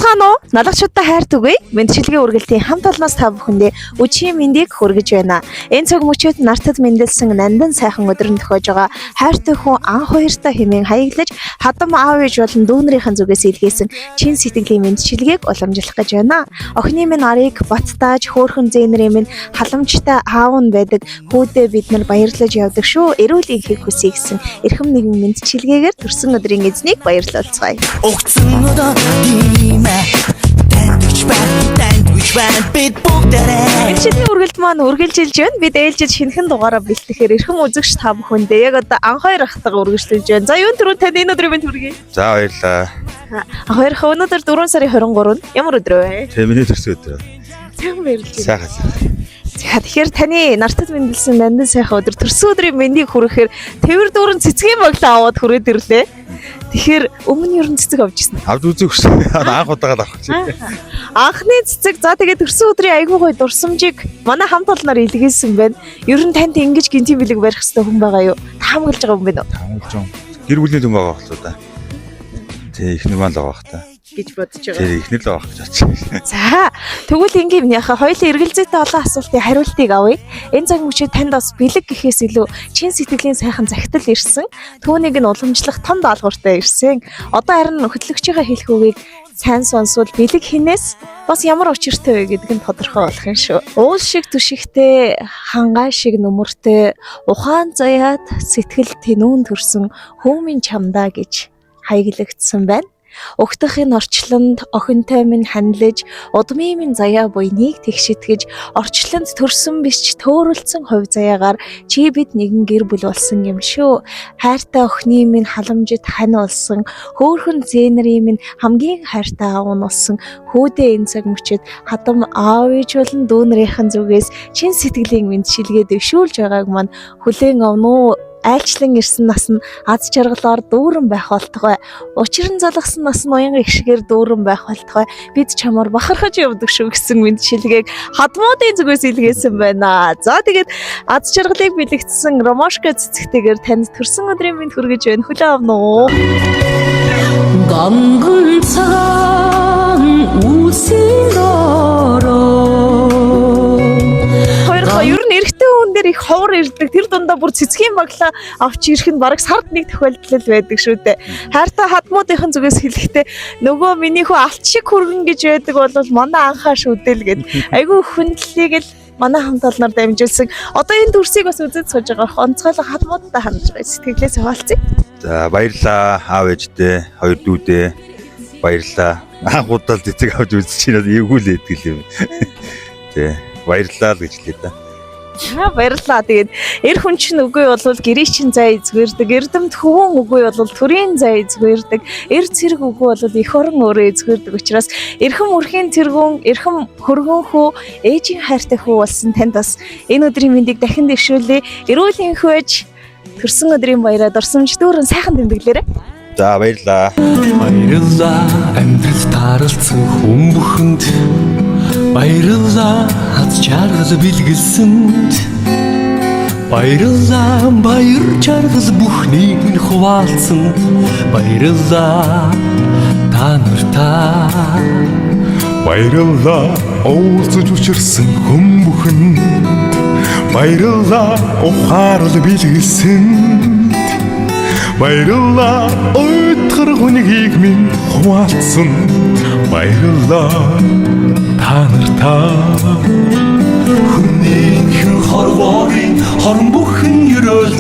Сайнцгаано налагчдаа хайр түгэе. Мэндчилгээ үргэлтийн хамт олноос та бүхэндээ өчийн мэндийг хүргэж байна. Энэ цаг мөчид нартад мэндэлсэн нандан сайхан өдрөнд төхөж байгаа хайртай хүн анх хоёртой хэмээн хаяглаж хадам аав ээж болон дүүнэрийн зүгээс илгээсэн чин сэтгэлийн мэндчилгээг уламжлах гэж байна. Охины минь арыг баттааж хөөхөн зээнэрийн минь халамжтай аав нь байдаг. Хүүдээ бид нар баярлаж явдаг шүү. Эрүүл энхийг хүсье гэсэн эрхэм нэгэн мэндчилгээгээр төрсөн өдрийн эзнийг баярлуулцгаая. Шинэ үргэлт маань үргэлжилж байна. Бид ээлжид шинэхэн дугаараа бэлтгэхээр эрхэм үзэгч та бүхэндээ яг одоо анх хоёр ахтайгаа үргэлжлүүлж байна. За юун түрүү тань энэ өдрийн мэнд хүргэе. За баярлаа. Анх хоёр өнөөдөр 4 сарын 23-нд ямар өдөр вэ? Тэ миний төрсөн өдөр. Сайн баярлалаа. Сайхан. За тэгэхээр таны нартад мэндэлсэн нандан сайхан өдөр төрсөн өдрийн мэндийг хүргэхээр тэвэр дүүрэн цэцгийн баглаа аваад хүрээд ирлээ. Тэгэхээр өмнө ер нь цэцэг авч ирсэн. Авд үзэх шүү. Анх удаага авах чи. Анхны цэцэг за тэгээд төрсөн өдрийн айгүй гоё дурсамжийг манай хамт олноор илгээсэн байна. Ер нь танд ингэж гинти бэлэг барих хэрэгтэй хүн байгаа юу? Таамаглаж байгаа хүн байна уу? Таамаглаж юм. Гэр бүлийн хүн байгаа болоо да. Тэ ихний маань л байгаа бах та. Гэж бодож байгаа. Тэр ихний л байгаа гэж бодчих. За тэгвэл ингээм яхаа хоёулаа эргэлзээтэй олон асуултын хариултыг авъя. Энэ цаг мөчид танд бас бэлэг гэхээс илүү чин сэтгэлийн сайхан захидал ирсэн. Түүнийг нь уламжлах том даалгавартай ирсэн. Одоо харин хөтлөгчийнхээ хэлэх үгийг сайн сонсвол бэлэг хинээс бас ямар учиртай вэ гэдг нь тодорхой болох юм шүү. Уул шиг түшигтэй, хангай шиг нүмертэй, ухаан заяат сэтгэл тэнүүн төрсөн хүмүүн чамдаа гэж хаяглагдсан байна. Угтахын орчлонд охинтой минь ханилж, удмын минь заяа буйныг тэгшитгэж, орчлонд төрсөн биш ч төөрөлдсөн хувь заяагаар чи бид нэгэн гэр бүл болсон юм шүү. Хайртай охины минь халамжид хань болсон, хөөхөн зээнэрийн минь хамгийн хайртай аав нь болсон. Хүүдээ энэ цаг мөчид хадам аав ээж болон дүүнэрийнхэн зүгээс чин сэтгэлийн мэндчилгээ дэвшүүлж байгааг маань хүлээн авна уу? Айлчлан ирсэн нас нь аз жаргалаар дүүрэн байх болтугай. Учран залгасан нас нь уянга их шигээр дүүрэн байх болтугай. Бид чамаар бахархаж явдаг шүү гэсэн мэндчилгээг хадмуудын зүгээс илгээсэн байна. За тэгээд аз жаргалыг бэлэгдсэн ромашка цэцэгтэйгээр танд төрсөн өдрийн мэнд хүргэж байна. Хүлээн авна уу? Ганган цагаан үсийн ороо. Ер нь эрэгтэй хүн дээр их ховор ирдэг. Тэр дундаа бүр цэцгийн баглаа авч ирэх нь бараг сард нэг тохиолдол байдаг шүү дээ. Хайртай хадмуудынхын зүгээс хэлэхдээ нөгөө миний хүү алт шиг хүргэн гэж байдаг бол манай анхаа шүдэл гэд. Айгүй хүндлэлийг л манай хамт олноор дамжуулсан. Одоо энэ дүрсийг бас үзэж сууж байгаа онцгойлог хадмуудтай хандж байгаа. Сэтгэлээс хаваалцъя. За Баярлаа аав ээжтэй, хоёр дүүдээ баярлаа. Анх удаа цэцэг авч үзэж чинээ эвгүй л идэл юм. Тэ баярлаа л гэж хэлээ да. Баярлалаа. Тэгээд эр хүн чинь үгүй болвол гэрээ чинь зай эзгэрдэг. Эрдэмт хөвөн үгүй болвол төрийн зай эзгэрдэг. Эр цэрэг үгүй болвол эх орон өөрөө эзгэрдэг учраас эрхэм үрхийн тэргүүн, эрхэм хөргөн хүү, ээжийн хайртай хүү болсон танд бас энэ өдрийн мэндийг дахин дэвшүүлье. Эрүүл энхвэж төрсөн өдрийн баяраа дурсамж дүүрэн сайхан тэмдэглээрэй. За баярлаа. Баярлалаа амьдрал тааралцсан хүн бүхэнд. Баярлалаа аз жаргал бэлгэлсэнд. Баярлалаа баяр жаргал бүхнийг минь хуваалцсан. Баярлалаа та нартай. Баярлалаа уулзаж учирсан хүн бүхэнд. Баярлалаа ухаарл бэлгэлсэнд. Баярлалаа өйтгөр хүнийг минь хуваалцсан. Баярлалаа та нартай. Хүний хор ворын хорон бүхэн ерөөл